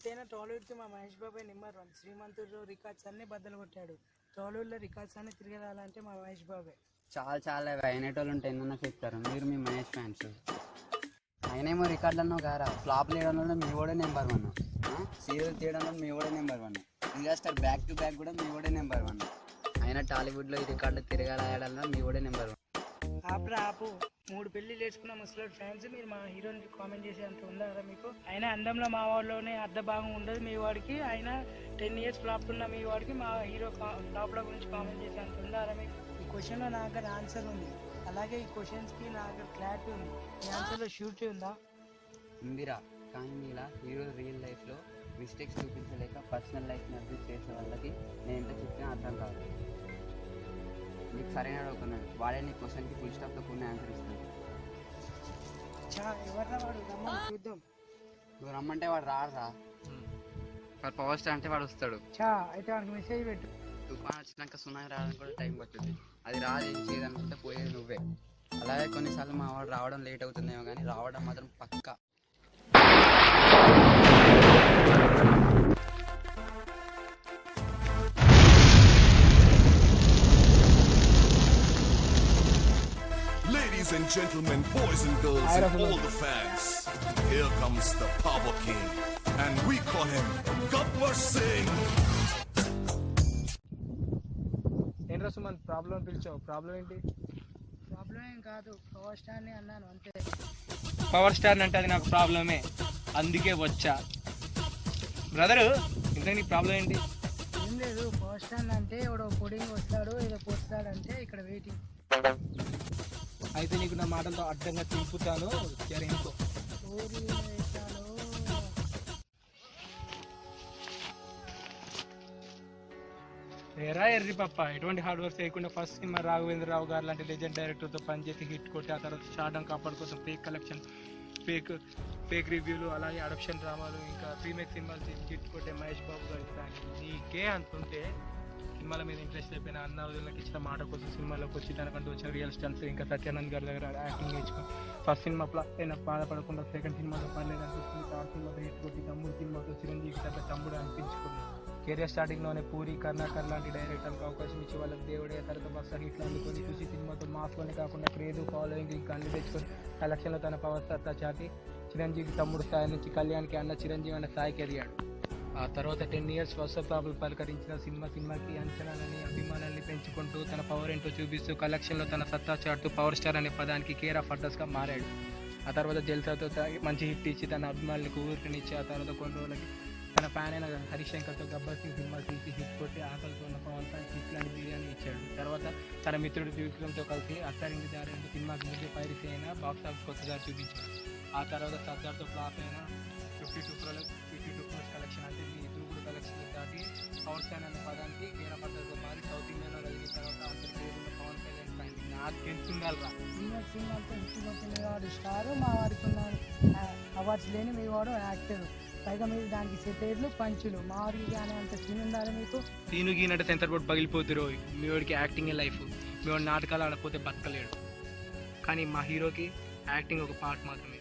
ఎంతైనా టాలీవుడ్కి మా మహేష్ బాబాయ్ నెంబర్ 1. శ్రీమంతుడు రికార్డ్స్ అన్ని బద్దలు కొట్టాడు. టాలీవుడ్లో రికార్డ్స్ అన్ని తిరిగి రావాలంటే మా మహేష్ బాబాయ్. చాలా అయినేటోళ్ళు ఉంటే ఎన్నో చెప్తారు. మీరు మీ మహేష్ ఫ్యాన్స్ ఆయనేమో రికార్డులు అన్నావు కారా. ఫ్లాప్ తీయడంలో మీ కూడా నెంబర్ 1, సీరియల్ తీయడంలో మీ కూడా number 1, disaster back to back కూడా మీ కూడా నెంబర్ 1. అయినా టాలీవుడ్లో ఈ రికార్డులు తిరగాలడంలో మీ కూడా నెంబర్ 1. ఆపు 3 పెళ్లి చేసుకున్న ముసలి ఫ్యాన్స్ మీరు మా హీరోని కామెంట్ చేసే అంత ఉందా కదా మీకు? అయినా అందంలో మా వాడిలోనే అర్ధ భాగం ఉండదు మీ వాడికి. అయినా 10 years ఫ్లాప్ ఉన్న మీ వాడికి మా హీరో ఫ్లాప్ల గురించి కామెంట్ చేసే అంత ఉందా కదా మీకు? ఈ క్వశ్చన్లో నా దగ్గర ఆన్సర్ ఉంది, అలాగే ఈ క్వశ్చన్స్కి నా దగ్గర క్లారిటీ ఉంది. ఈ ఆన్సర్లో షూరిటీ ఉందా? ఉందిరా, కానీ ఇలా హీరో రియల్ లైఫ్లో మిస్టేక్స్ చూపించలేక పర్సనల్ లైఫ్ని అడ్జస్ట్ చేసే వాళ్ళకి నేను ఎంత చెప్పినా అర్థం కాదు. నీకు సరైన అనుకున్నాను, వాడే నీ క్వశ్చన్కి ఫుల్ స్టాప్తో కొన్ని ఆన్సర్ ఇస్తాను. ఎవర్రా వాడు? రమ్మని చూద్దాం. నువ్వు రమ్మంటే వాడు రాడురా. పవర్ స్టార్ అంటే వాడు వస్తాడు. అయితే వాడికి మెసేజ్ పెట్టు. తుఫాన్ వచ్చినాక సునామీ రావడానికి కూడా టైం పడుతుంది. అది రాదు, ఏం చేయదనుకుంటే పోయేది నువ్వే. అలాగే కొన్నిసార్లు మా వాడు రావడం లేట్ అవుతుందేమో, కానీ రావడం మాత్రం పక్కా. Ladies and gentlemen, boys and girls, and all the fans, here comes the Power King, and we call him Gabbar Singh. ఏంట్రా సుమన్, ప్రాబ్లం పిలిచావు? ప్రాబ్లం ఏంటి? ప్రాబ్లం ఏం కాదు, పవర్ స్టార్ని అన్నాను అంతే. పవర్ స్టార్ అంటే అది నాకు ప్రాబ్లమే, అందుకే వచ్చా. బ్రదరు, ఇంత నీ ప్రాబ్లం ఏంటి? ఏం లేదు, పవర్ స్టార్ అంటే ఎవడో పొడింగ్ వస్తాడు, ఏదో పోస్తాడంటే ఇక్కడ వెయిటింగ్. అయితే నీకు నా మాటలతో అడ్డంగా తింపుతాను, ఇంకో ఏరా ఎర్రి పప్ప. ఎటువంటి హార్డ్ వర్క్ చేయకుండా ఫస్ట్ సినిమా రాఘవేంద్రరావు గారు లాంటి లెజెండ్ డైరెక్టర్తో పనిచేసి హిట్ కొట్టి ఆ తర్వాత స్టార్డమ్ కాపాడు కోసం ఫేక్ కలెక్షన్, ఫేక్ రివ్యూలు, అలాగే అడప్షన్ డ్రామాలు, ఇంకా ప్రీమేక్ సినిమాలు హిట్ కొట్టే మహేష్ బాబు గారి ఫ్యాన్. నీకే అంతుంటే సినిమాల మీద ఇంట్రెస్ట్ అయిపోయిన అన్న వదిలికి ఇచ్చిన మాట కోసం సినిమాలోకి వచ్చి తనకంటూ వచ్చిన రియల్ స్టన్స్, ఇంకా సత్యానంద్ గారి దగ్గర యాక్టింగ్ నేర్చుకుని ఫస్ట్ సినిమా ఫ్లాప్ అయినా బాధపడకుండా సెకండ్ సినిమాతో పర్లేదు అనిపిస్తుంది. థర్డ్ సినిమాతో హిట్ కొట్టి తమ్ముడు సినిమాతో చిరంజీవి తగ్గ తమ్ముడు అనిపించుకున్నాడు. కెరియర్ స్టార్టింగ్లోనే పూరి, కర్ణాకర్ లాంటి డైరెక్టర్లకు అవకాశం ఇచ్చి వాళ్ళకి దేవుడే తర్వాత బస్తా హిట్లు అందుకొని ఖుషి సినిమాతో మాస్లోనే కాకుండా క్రేజ్, ఫాలోయింగ్ ఇంకా అన్ని తెచ్చుకొని కలెక్షన్లో తన పవర్ సత్తా చాటి చిరంజీవి తమ్ముడు స్థాయి నుంచి కళ్యాణ్కి అన్న చిరంజీవి అన్న స్థాయికి ఎదిగాడు. ఆ తర్వాత 10 years వసతాపులు పలకరించిన సినిమాకి అంచనాలని, అభిమానాన్ని పెంచుకుంటూ తన పవర్ ఏంటో చూపిస్తూ కలెక్షన్లో తన సత్తా చాటుతూ పవర్ స్టార్ అనే పదానికి కేర్ ఆఫ్ అడ్రస్గా మారాడు. ఆ తర్వాత జల్సాతో మంచి హిట్ ఇచ్చి తన అభిమానులకు ఊరికనిచ్చి ఆ తర్వాత కొన్ని రోజులకి తన ఫ్యాన్ అయిన హరీష్ శంకర్తో గబ్బర్ సింగ్ సినిమా తీసి హిట్ కొట్టి ఆకలితో ఉన్న పవన్ ఫ్యాన్ ఇట్లాంటి బిర్యానీ ఇచ్చాడు. తర్వాత తన మిత్రుడు త్రివిక్రమ్తో కలిసి అత్తారింటి దారి సినిమాకి ముందు పైరసీ అయినా బాక్స్ ఆఫీస్ కొత్తగా చూపించాడు. ఆ తర్వాత సర్దార్తో ఫ్లాప్ అయిన 52 crores కలెక్షన్ అంటే మీ దూకుడు కలెక్షన్ దాటి పవర్ స్టార్ అనే పదానికి వేరే పద్ధతితో మారి సౌత్ ఇండియాలో రజనీ తర్వాత అంతర్ పేరున్న పవన్ కళ్యాణ్ ఫ్యాన్. నాకు తెలుసుండాలిరా, సినిమాతో హిట్ కొట్టిన మీ వాడు స్టారు, మా వాడికి ఉన్న అవార్డ్స్ లేని మీ వాడు యాక్టర్, పైగా మీరు దానికి సెటైర్లు పంచులు. మా వాడికి కానీ అంత సీన్ ఉండాలి మీకు? సీను గీనట్టు సెంటర్ బోర్డు పగిలిపోతురు. మీ వాడికి యాక్టింగ్ లైఫ్, మీ వాడు నాటకాలు ఆడకపోతే బతకలేడు. కానీ మా హీరోకి యాక్టింగ్ ఒక పార్ట్ మాత్రమే.